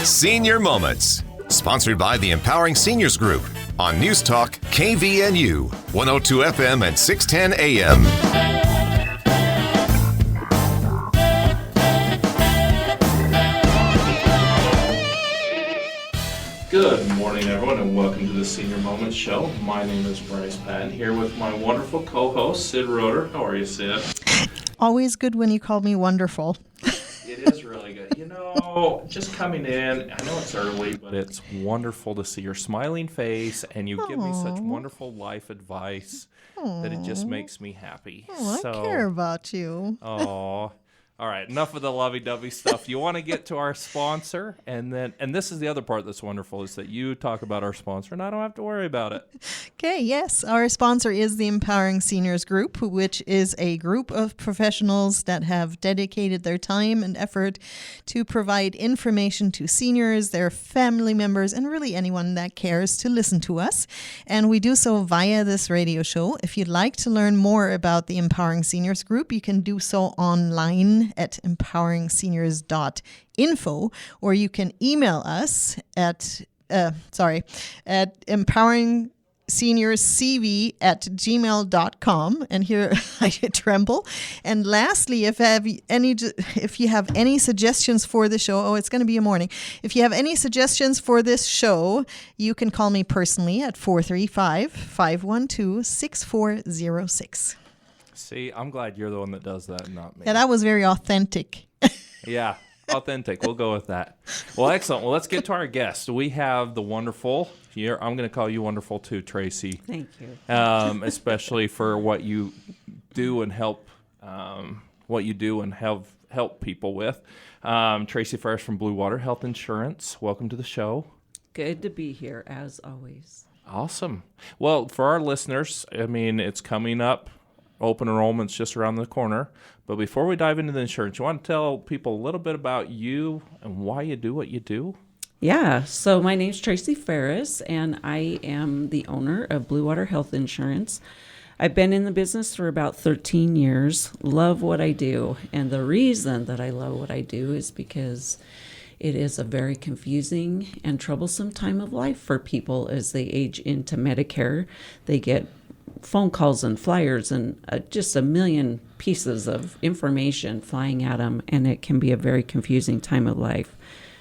Senior Moments, sponsored by the Empowering Seniors Group on News Talk KVNU, 102 FM and 610 AM. Good morning, everyone, and welcome to the Senior Moments Show. My name is Bryce Patton, here with my wonderful co-host, Sid Roeder. How are you, Sid? Always good when you call me wonderful. It is really good. You know, just coming in, I know it's early, but it's wonderful to see your smiling face, and you give me such wonderful life advice that it just makes me happy. I care about you. Oh, all right, enough of the lovey-dovey stuff. You want to get to our sponsor, and this is the other part that's wonderful, is that you talk about our sponsor, and I don't have to worry about it. Okay, yes. Our sponsor is the Empowering Seniors Group, which is a group of professionals that have dedicated their time and effort to provide information to seniors, their family members, and really anyone that cares to listen to us. And we do so via this radio show. If you'd like to learn more about the Empowering Seniors Group, you can do so online at empoweringseniors.info, or you can email us at empoweringseniorcv@gmail.com. And here I tremble. And lastly, if you have any suggestions for the show, it's going to be a morning. If you have any suggestions for this show, you can call me personally at 435-512-6406. See, I'm glad you're the one that does that and not me. Yeah, that was very authentic. Yeah, authentic. We'll go with that. Well, excellent. Well, let's get to our guest. We have the wonderful, here, I'm going to call you wonderful too, Tracy. Thank you. Especially for what you do and help people with. Tracy Ferris from Blue Water Health Insurance. Welcome to the show. Good to be here, as always. Awesome. Well, for our listeners, I mean, it's coming up. Open enrollment's just around the corner. But before we dive into the insurance, you want to tell people a little bit about you and why you do what you do? Yeah, so my name's Tracy Ferris, and I am the owner of Blue Water Health Insurance. I've been in the business for about 13 years, love what I do. And the reason that I love what I do is because it is a very confusing and troublesome time of life for people as they age into Medicare. They get phone calls and flyers and just a million pieces of information flying at them, and it can be a very confusing time of life.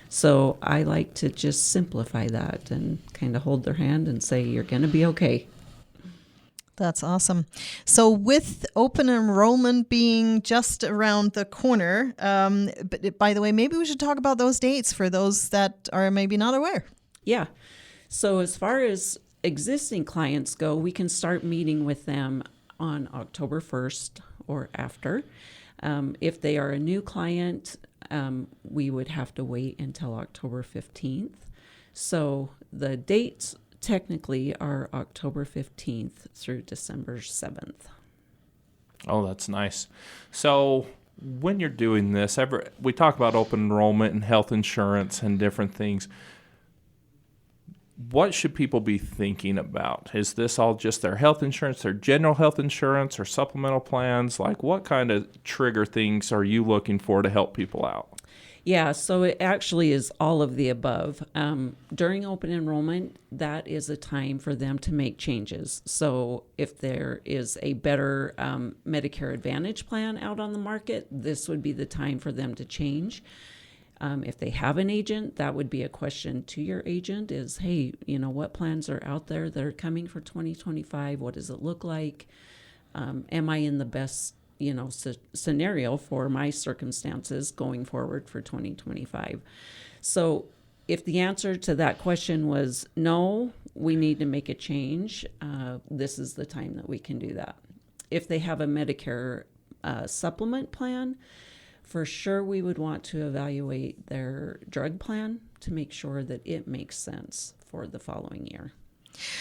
So I like to just simplify that and kind of hold their hand and say, you're going to be okay. That's awesome. So with open enrollment being just around the corner, but by the way, maybe we should talk about those dates for those that are maybe not aware. Yeah. So as far as existing clients go, we can start meeting with them on October 1st or after. If they are a new client, we would have to wait until October 15th. So the dates technically are October 15th through December 7th. Oh, that's nice. So when you're doing this, we talk about open enrollment and health insurance and different things. What should people be thinking about? Is this all just their health insurance, their general health insurance, or supplemental plans? Like, what kind of trigger things are you looking for to help people out? Yeah, so it actually is all of the above. During open enrollment, that is a time for them to make changes. So if there is a better Medicare Advantage plan out on the market, this would be the time for them to change. If they have an agent, that would be a question to your agent is, hey, what plans are out there that are coming for 2025? What does it look like? Am I in the best, scenario for my circumstances going forward for 2025? So if the answer to that question was no, we need to make a change, this is the time that we can do that. If they have a Medicare supplement plan, for sure, we would want to evaluate their drug plan to make sure that it makes sense for the following year.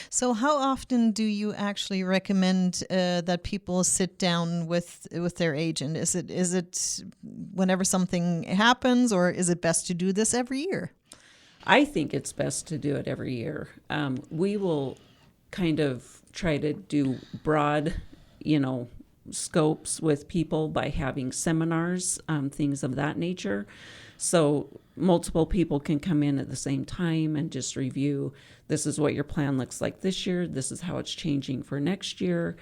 So how often do you actually recommend that people sit down with their agent? Is it whenever something happens, or is it best to do this every year? I think it's best to do it every year. We will kind of try to do broad, scopes with people by having seminars, things of that nature. So multiple people can come in at the same time and just review, this is what your plan looks like this year, this is how it's changing for next year.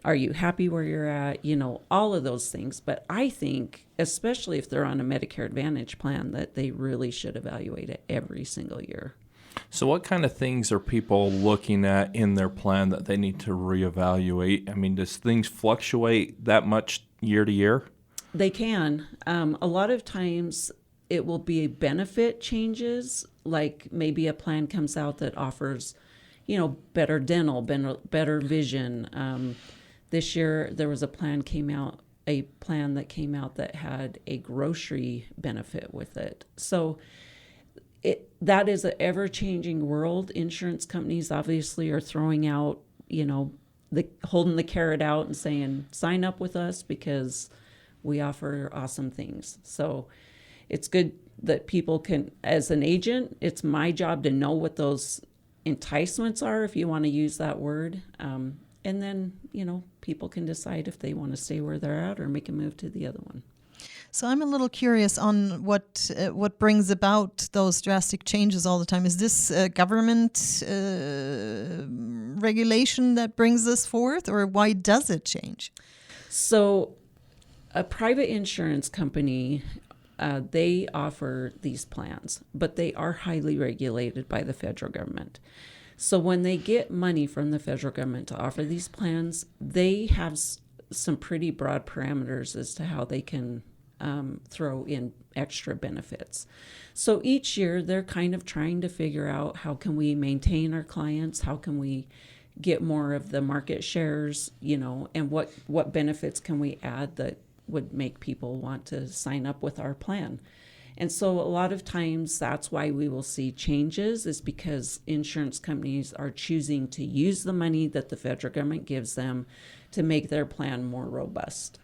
Are you happy where you're at? You know, all of those things. But I think, especially if they're on a Medicare Advantage plan, that they really should evaluate it every single year. So what kind of things are people looking at in their plan that they need to reevaluate? I mean, does things fluctuate that much year to year? They can. A lot of times it will be benefit changes, like maybe a plan comes out that offers, you know, better dental, better vision. This year there was a plan that came out that had a grocery benefit with it. So that is an ever-changing world. Insurance companies obviously are throwing out, you know, holding the carrot out and saying, sign up with us because we offer awesome things. So it's good that people can, as an agent, it's my job to know what those enticements are, if you want to use that word. And then, you know, people can decide if they want to stay where they're at or make a move to the other one. So I'm a little curious on what brings about those drastic changes all the time. Is this government regulation that brings this forth, or why does it change? So a private insurance company, they offer these plans, but they are highly regulated by the federal government. So when they get money from the federal government to offer these plans, they have some pretty broad parameters as to how they can throw in extra benefits. So each year they're kind of trying to figure out, how can we maintain our clients? How can we get more of the market shares, you know, and what benefits can we add that would make people want to sign up with our plan? And so a lot of times that's why we will see changes, is because insurance companies are choosing to use the money that the federal government gives them to make their plan more robust.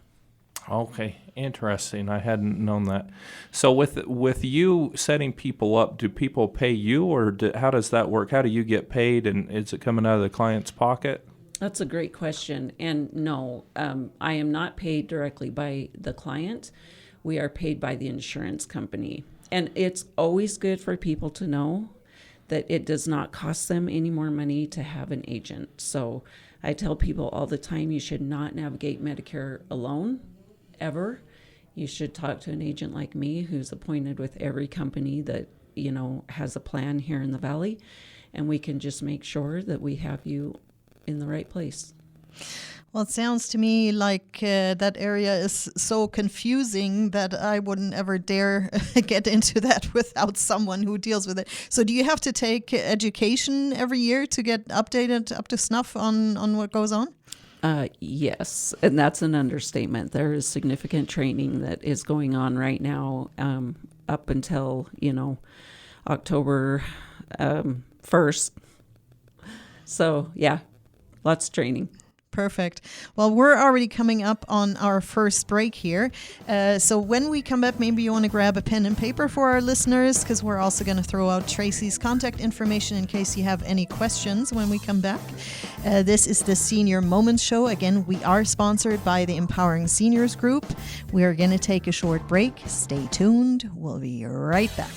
Okay, interesting. I hadn't known that. So with you setting people up, do people pay you, or how does that work? How do you get paid, and is it coming out of the client's pocket? That's a great question. And no, I am not paid directly by the client. We are paid by the insurance company. And it's always good for people to know that it does not cost them any more money to have an agent. So I tell people all the time, you should not navigate Medicare alone, ever. You should talk to an agent like me, who's appointed with every company that, you know, has a plan here in the Valley, and we can just make sure that we have you in the right place. Well, it sounds to me like that area is so confusing that I wouldn't ever dare get into that without someone who deals with it. So do you have to take education every year to get updated, up to snuff on what goes on? Yes, and that's an understatement. There is significant training that is going on right now, up until, you know, October 1st. So, yeah, lots of training. Perfect. Well, we're already coming up on our first break here. So when we come back, maybe you want to grab a pen and paper for our listeners, because we're also going to throw out Tracy's contact information in case you have any questions when we come back. This is the Senior Moments Show. Again, we are sponsored by the Empowering Seniors Group. We are going to take a short break. Stay tuned. We'll be right back.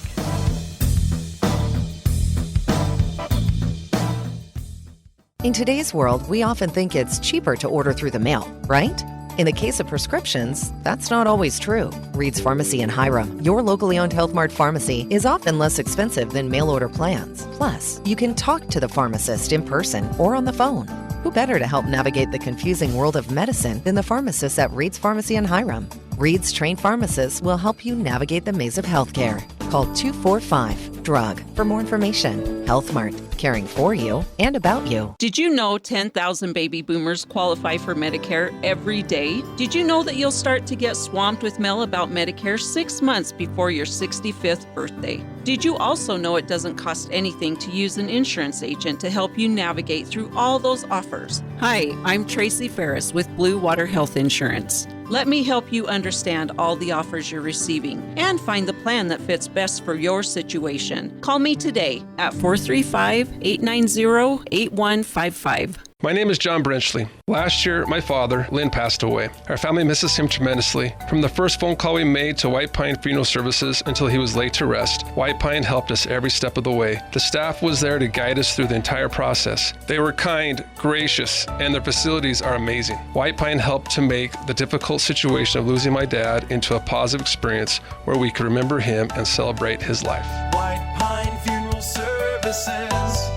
In today's world, we often think it's cheaper to order through the mail, right? In the case of prescriptions, that's not always true. Reed's Pharmacy in Hiram, your locally owned Health Mart pharmacy, is often less expensive than mail order plans. Plus, you can talk to the pharmacist in person or on the phone. Who better to help navigate the confusing world of medicine than the pharmacists at Reed's Pharmacy in Hiram? Reed's trained pharmacists will help you navigate the maze of healthcare. Call 245-DRUG for more information. Health Mart, caring for you and about you. Did you know 10,000 baby boomers qualify for Medicare every day? Did you know that you'll start to get swamped with mail about Medicare 6 months before your 65th birthday? Did you also know it doesn't cost anything to use an insurance agent to help you navigate through all those offers? Hi, I'm Tracy Ferris with Blue Water Health Insurance. Let me help you understand all the offers you're receiving and find the plan that fits best for your situation. Call me today at 435-890-8155. My name is John Brenchley. Last year, my father, Lynn, passed away. Our family misses him tremendously. From the first phone call we made to White Pine Funeral Services until he was laid to rest, White Pine helped us every step of the way. The staff was there to guide us through the entire process. They were kind, gracious, and their facilities are amazing. White Pine helped to make the difficult situation of losing my dad into a positive experience where we could remember him and celebrate his life. White Pine Funeral Services,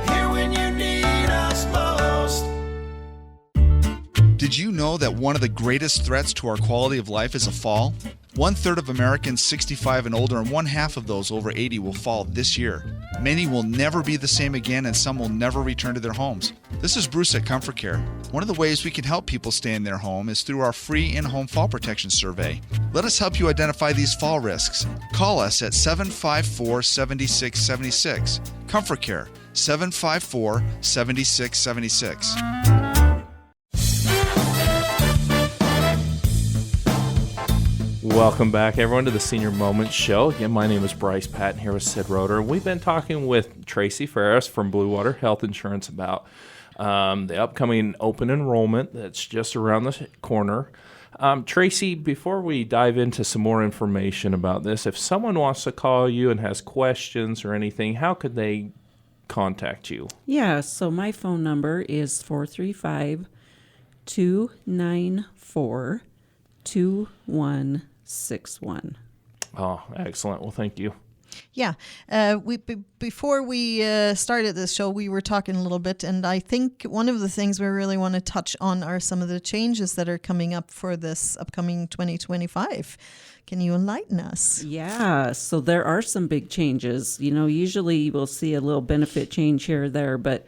here when you need us most. Did you know that one of the greatest threats to our quality of life is a fall? 1/3 of Americans 65 and older, and 1/2 of those over 80 will fall this year. Many will never be the same again, and some will never return to their homes. This is Bruce at Comfort Care. One of the ways we can help people stay in their home is through our free in-home fall protection survey. Let us help you identify these fall risks. Call us at 754-7676. Comfort Care, 754-7676. Welcome back, everyone, to the Senior Moments Show. Again, my name is Bryce Patton here with Sid Roeder. We've been talking with Tracy Ferris from Blue Water Health Insurance about the upcoming open enrollment that's just around the corner. Tracy, before we dive into some more information about this, if someone wants to call you and has questions or anything, how could they contact you? Yeah, so my phone number is 435-294-2161. Oh, excellent. Well, thank you. Yeah. Before we started this show, we were talking a little bit, and I think one of the things we really want to touch on are some of the changes that are coming up for this upcoming 2025. Can you enlighten us? Yeah, so there are some big changes. You know, usually we'll see a little benefit change here or there, but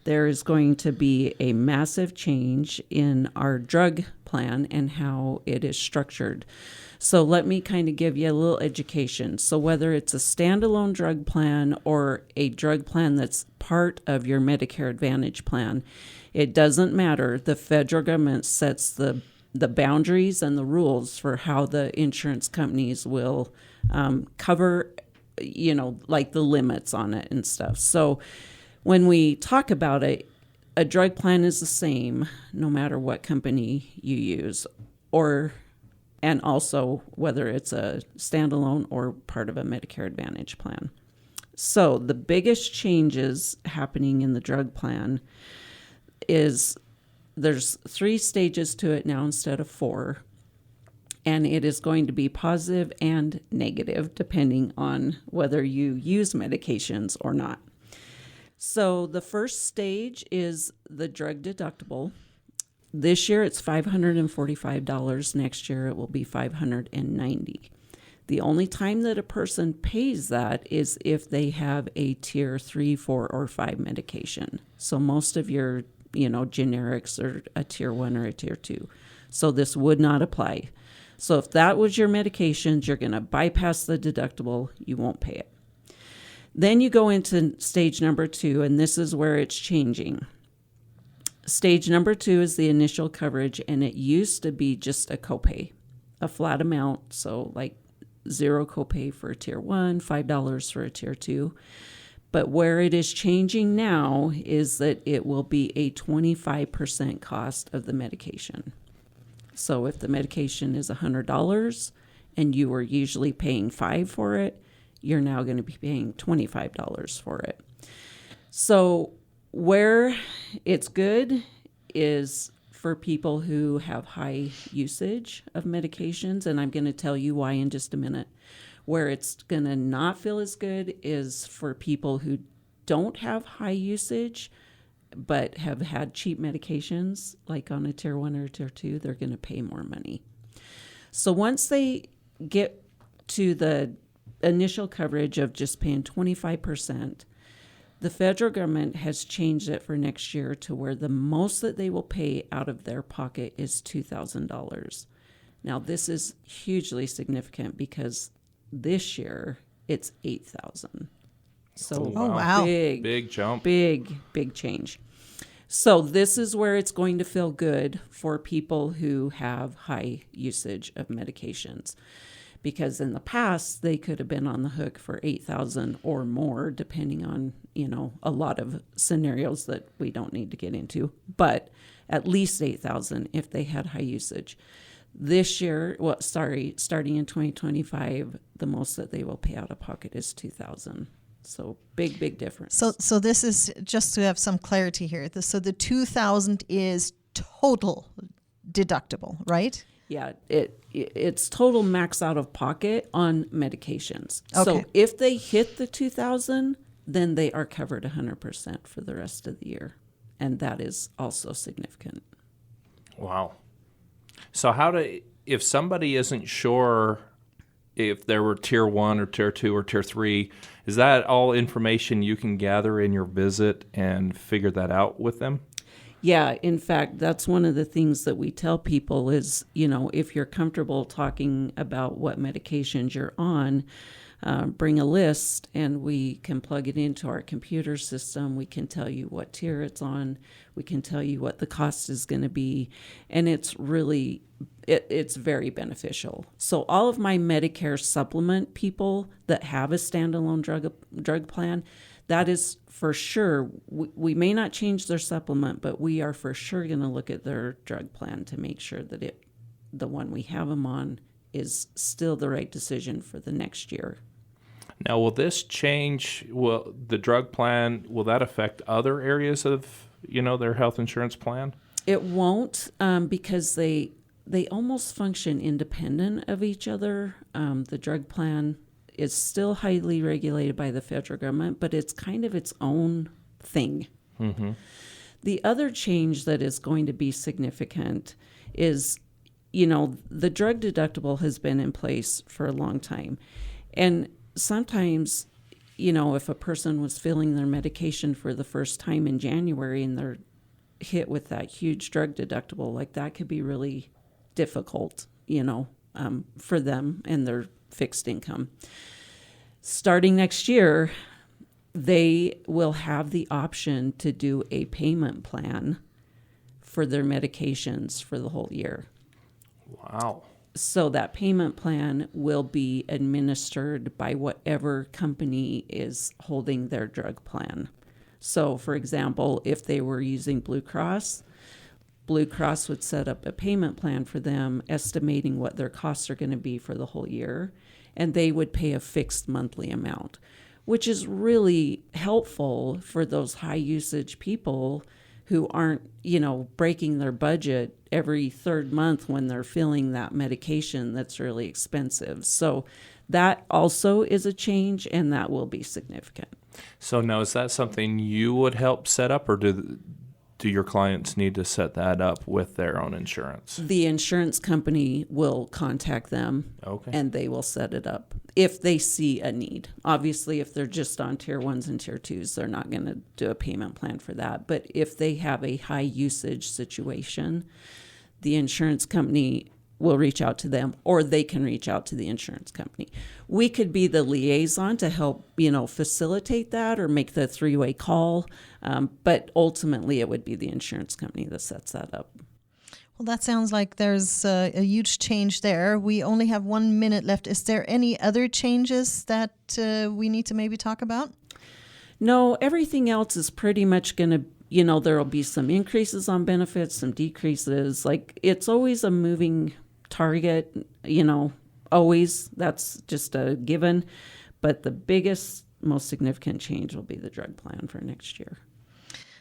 there is going to be a massive change in our drug plan and how it is structured. So let me kind of give you a little education. So whether it's a standalone drug plan or a drug plan that's part of your Medicare Advantage plan, it doesn't matter. The federal government sets the boundaries and the rules for how the insurance companies will cover, like the limits on it and stuff. So when we talk about it, a drug plan is the same no matter what company you use, and also whether it's a standalone or part of a Medicare Advantage plan. So the biggest changes happening in the drug plan is there's 3 stages to it now instead of 4, and it is going to be positive and negative depending on whether you use medications or not. So the first stage is the drug deductible. This year it's $545. Next year it will be $590. The only time that a person pays that is if they have a tier 3, 4, or 5 medication. So most of your, generics are a tier 1 or a tier 2. So this would not apply. So if that was your medications, you're going to bypass the deductible. You won't pay it. Then you go into stage number 2, and this is where it's changing. Stage number 2 is the initial coverage, and it used to be just a copay, a flat amount, so like 0 copay for a tier 1, $5 for a tier 2. But where it is changing now is that it will be a 25% cost of the medication. So if the medication is $100 and you were usually paying $5 for it, you're now going to be paying $25 for it. So where it's good is for people who have high usage of medications, and I'm going to tell you why in just a minute. Where it's going to not feel as good is for people who don't have high usage but have had cheap medications, like on a tier 1 or a tier 2, they're going to pay more money. So once they get to the initial coverage of just paying 25%, the federal government has changed it for next year to where the most that they will pay out of their pocket is $2,000. Now, this is hugely significant because this year it's $8,000. So wow. Big jump. Big change. So this is where it's going to feel good for people who have high usage of medications. because in the past they could have been on the hook for $8,000 or more, depending on, a lot of scenarios that we don't need to get into, but at least $8,000 if they had high usage. This year, starting in 2025, the most that they will pay out of pocket is $2,000. So big difference. So this is just to have some clarity here. So the $2,000 is total deductible, right? Yeah, it's total max out of pocket on medications. Okay. So if they hit the $2,000, then they are covered 100% for the rest of the year, and that is also significant. Wow. So if somebody isn't sure if there were tier 1 or tier 2 or tier 3, is that all information you can gather in your visit and figure that out with them? Yeah, in fact, that's one of the things that we tell people is, if you're comfortable talking about what medications you're on, bring a list and we can plug it into our computer system. We can tell you what tier it's on. We can tell you what the cost is going to be. And it's really, it's very beneficial. So all of my Medicare supplement people that have a standalone drug plan, that is for sure. We may not change their supplement, but we are for sure going to look at their drug plan to make sure that the one we have them on is still the right decision for the next year. Now, will this change, the drug plan, will that affect other areas of, their health insurance plan? It won't, because they almost function independent of each other. The drug plan is still highly regulated by the federal government, but it's kind of its own thing. Mm-hmm. The other change that is going to be significant is, the drug deductible has been in place for a long time. And sometimes, if a person was filling their medication for the first time in January and they're hit with that huge drug deductible, like that could be really difficult, for them and their fixed income. Starting next year, they will have the option to do a payment plan for their medications for the whole year. Wow. So that payment plan will be administered by whatever company is holding their drug plan. So, for example, if they were using Blue Cross would set up a payment plan for them, estimating what their costs are going to be for the whole year, and they would pay a fixed monthly amount, which is really helpful for those high usage people who aren't, breaking their budget every third month when they're filling that medication that's really expensive. So that also is a change, and that will be significant. So now, is that something you would help set up, or do your clients need to set that up with their own insurance? The insurance company will contact them, okay, and they will set it up if they see a need. Obviously, if they're just on tier 1s and tier 2s, they're not going to do a payment plan for that. But if they have a high usage situation, the insurance company will reach out to them, or they can reach out to the insurance company. We could be the liaison to help, facilitate that or make the three-way call. But ultimately, it would be the insurance company that sets that up. Well, that sounds like there's a huge change there. We only have 1 minute left. Is there any other changes that we need to maybe talk about? No, everything else is pretty much going to, there will be some increases on benefits, some decreases. Like, it's always a moving target, always. That's just a given. But the biggest, most significant change will be the drug plan for next year.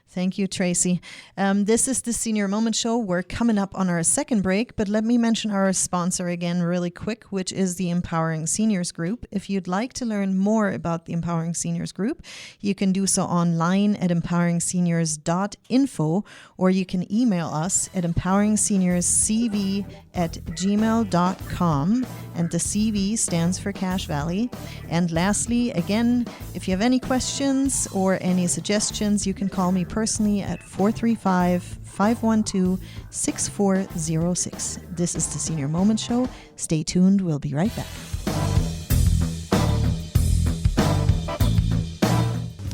Thank you, Tracy. This is the Senior Moment Show. We're coming up on our second break, but let me mention our sponsor again really quick, which is the Empowering Seniors Group. If you'd like to learn more about the Empowering Seniors Group, you can do so online at empoweringseniors.info, or you can email us at empoweringseniorscv@gmail.com, and the CV stands for Cache Valley. And lastly, again, if you have any questions or any suggestions, you can call me personally at 435-512-6406. This is the Senior Moment Show. Stay tuned. We'll be right back.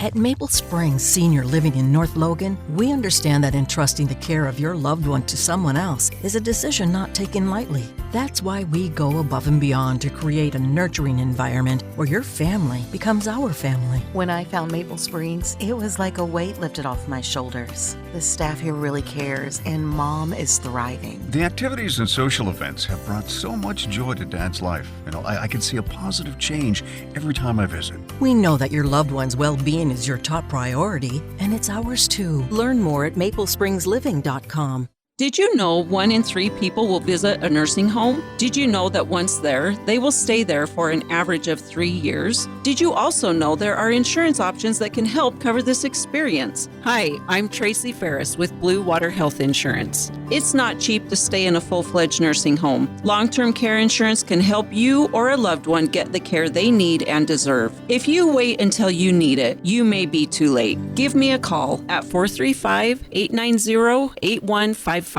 At Maple Springs Senior Living in North Logan, we understand that entrusting the care of your loved one to someone else is a decision not taken lightly. That's why we go above and beyond to create a nurturing environment where your family becomes our family. When I found Maple Springs, it was like a weight lifted off my shoulders. The staff here really cares, and Mom is thriving. The activities and social events have brought so much joy to Dad's life. I can see a positive change every time I visit. We know that your loved one's well-being is your top priority, and it's ours too. Learn more at maplesprings.living.com. Did you know 1 in 3 people will visit a nursing home? Did you know that once there, they will stay there for an average of 3 years? Did you also know there are insurance options that can help cover this experience? Hi, I'm Tracy Ferris with Blue Water Health Insurance. It's not cheap to stay in a full-fledged nursing home. Long-term care insurance can help you or a loved one get the care they need and deserve. If you wait until you need it, you may be too late. Give me a call at 435-890-8155.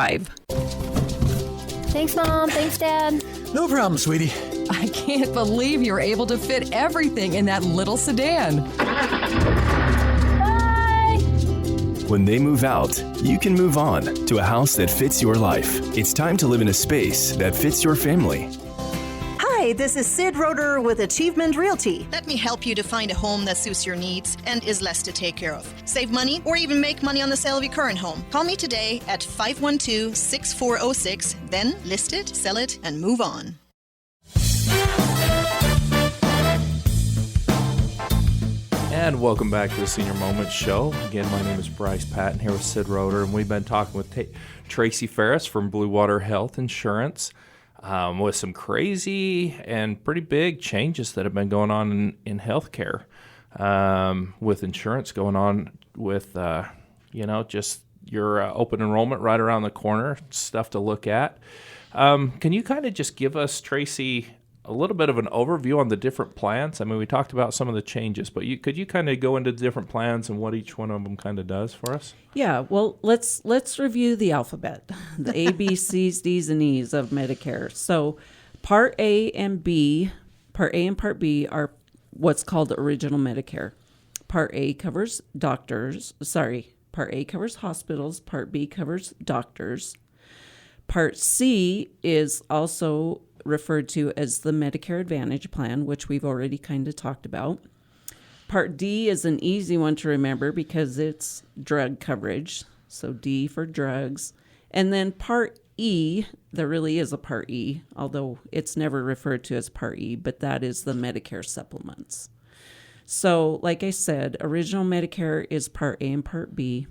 Thanks, Mom. Thanks, Dad. No problem, sweetie. I can't believe you're able to fit everything in that little sedan. Bye! When they move out, you can move on to a house that fits your life. It's time to live in a space that fits your family. Hi, this is Sid Roeder with Achievement Realty. Let me help you to find a home that suits your needs and is less to take care of. Save money or even make money on the sale of your current home. Call me today at 512-6406, then list it, sell it, and move on. And welcome back to the Senior Moments Show. Again, my name is Bryce Patton here with Sid Roeder, and we've been talking with Tracy Ferris from Blue Water Health Insurance. With some crazy and pretty big changes that have been going on in healthcare, with insurance going on with, just your open enrollment right around the corner, stuff to look at. Can you kind of just give us, Tracy, a little bit of an overview on the different plans? I mean, we talked about some of the changes, but could you kind of go into the different plans and what each one of them kind of does for us? Yeah, well, let's review the alphabet, the A, B, C's, D's, and E's of Medicare. So Part A and Part B are what's called original Medicare. Part A covers Part A covers hospitals. Part B covers doctors. Part C is also referred to as the Medicare Advantage plan, which we've already kind of talked about. Part D is an easy one to remember because it's drug coverage, so D for drugs. And then Part E, there really is a Part E, although it's never referred to as Part E, but that is the Medicare supplements. So, like I said, original Medicare is Part A and Part B.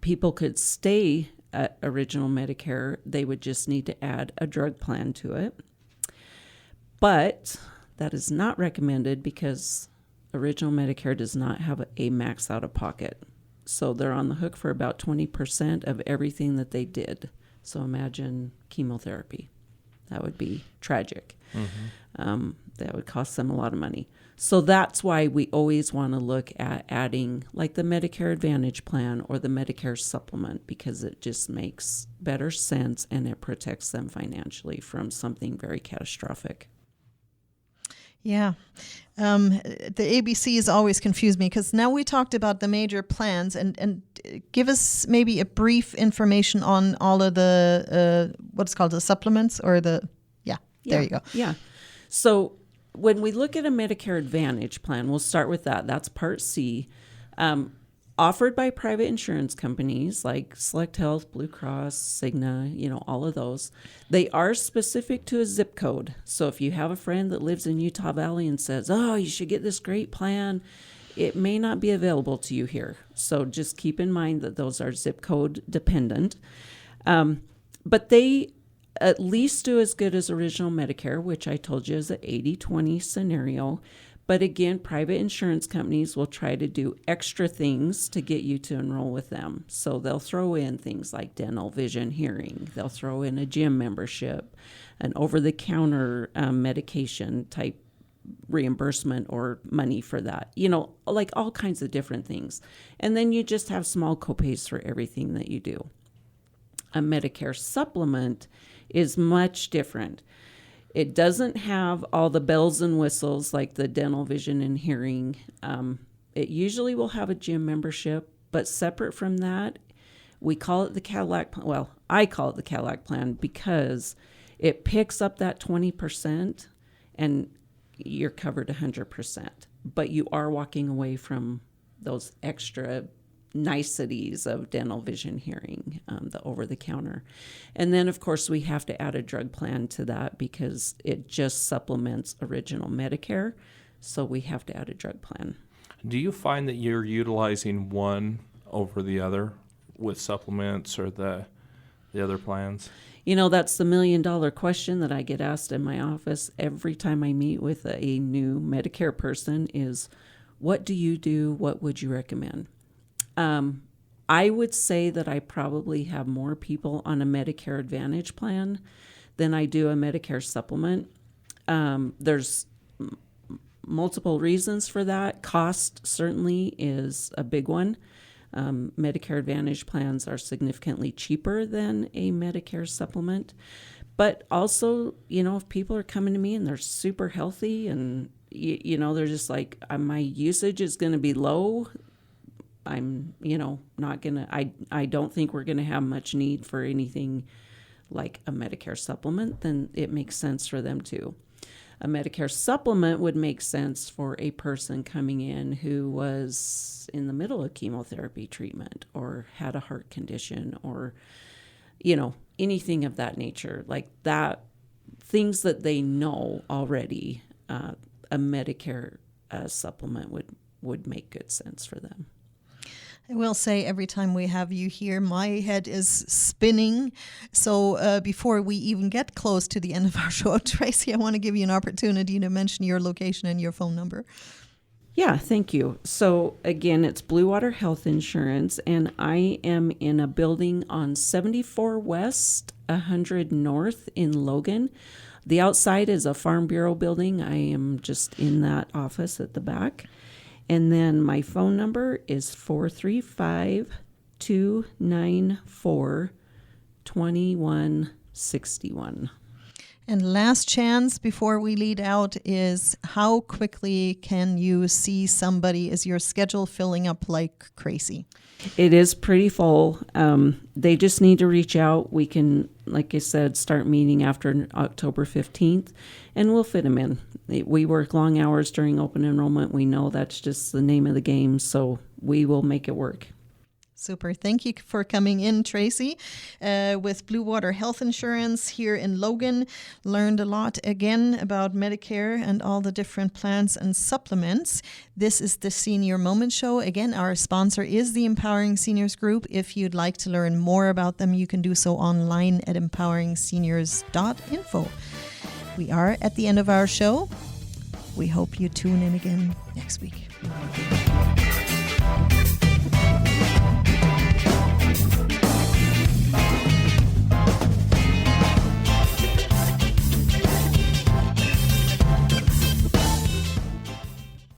People could stay at original Medicare. They would just need to add a drug plan to it. But that is not recommended because original Medicare does not have a max out of pocket. So they're on the hook for about 20% of everything that they did. So imagine chemotherapy. That would be tragic. Mm-hmm. That would cost them a lot of money. So that's why we always want to look at adding like the Medicare Advantage plan or the Medicare supplement, because it just makes better sense and it protects them financially from something very catastrophic. Yeah. The ABCs always confuse me because now we talked about the major plans and give us maybe a brief information on all of the, what's called the supplements or there you go. Yeah. So when we look at a Medicare Advantage plan, we'll start with that. That's Part C, offered by private insurance companies like Select Health, Blue Cross, Cigna, all of those. They are specific to a zip code. So if you have a friend that lives in Utah Valley and says, oh, you should get this great plan, it may not be available to you here. So just keep in mind that those are zip code dependent. But they at least do as good as original Medicare, which I told you is an 80-20 scenario. But again, private insurance companies will try to do extra things to get you to enroll with them. So they'll throw in things like dental, vision, hearing. They'll throw in a gym membership, an over-the-counter medication type reimbursement or money for that. Like all kinds of different things. And then you just have small copays for everything that you do. A Medicare supplement is much different. It doesn't have all the bells and whistles like the dental, vision, and hearing. It usually will have a gym membership, but separate from that, we call it the Cadillac. Well, I call it the Cadillac plan because It picks up that 20% and you're covered 100%. But you are walking away from those extra niceties of dental, vision, hearing, the over-the-counter. And then, of course, we have to add a drug plan to that because it just supplements original Medicare. So we have to add a drug plan. Do you find that you're utilizing one over the other with supplements or the other plans? You know, that's the $1 million question that I get asked in my office every time I meet with a new Medicare person is, what do you do? What would you recommend? I would say that I probably have more people on a Medicare Advantage plan than I do a Medicare supplement. There's multiple reasons for that. Cost certainly is a big one. Medicare Advantage plans are significantly cheaper than a Medicare supplement. But also, you know, if people are coming to me and they're super healthy and, you know, they're just like, my usage is going to be low, I'm, you know, not going to, I don't think we're going to have much need for anything like a Medicare supplement, then it makes sense for them too. A Medicare supplement would make sense for a person coming in who was in the middle of chemotherapy treatment or had a heart condition or, you know, anything of that nature. Like that, things that they know already, a Medicare supplement would make good sense for them. I will say every time we have you here, my head is spinning. So before we even get close to the end of our show, Tracy, I want to give you an opportunity to mention your location and your phone number. Yeah, thank you. So again, it's Blue Water Health Insurance, and I am in a building on 74 West, 100 North in Logan. The outside is a Farm Bureau building. I am just in that office at the back. And then my phone number is 435-294-2161. And last chance before we lead out is how quickly can you see somebody? Is your schedule filling up like crazy? It is pretty full. They just need to reach out. We can, like I said, start meeting after October 15th, and we'll fit them in. We work long hours during open enrollment. We know that's just the name of the game, so we will make it work. Super. Thank you for coming in, Tracy, with Blue Water Health Insurance here in Logan. Learned a lot again about Medicare and all the different plans and supplements. This is the Senior Moment Show. Again, our sponsor is the Empowering Seniors Group. If you'd like to learn more about them, you can do so online at empoweringseniors.info. We are at the end of our show. We hope you tune in again next week.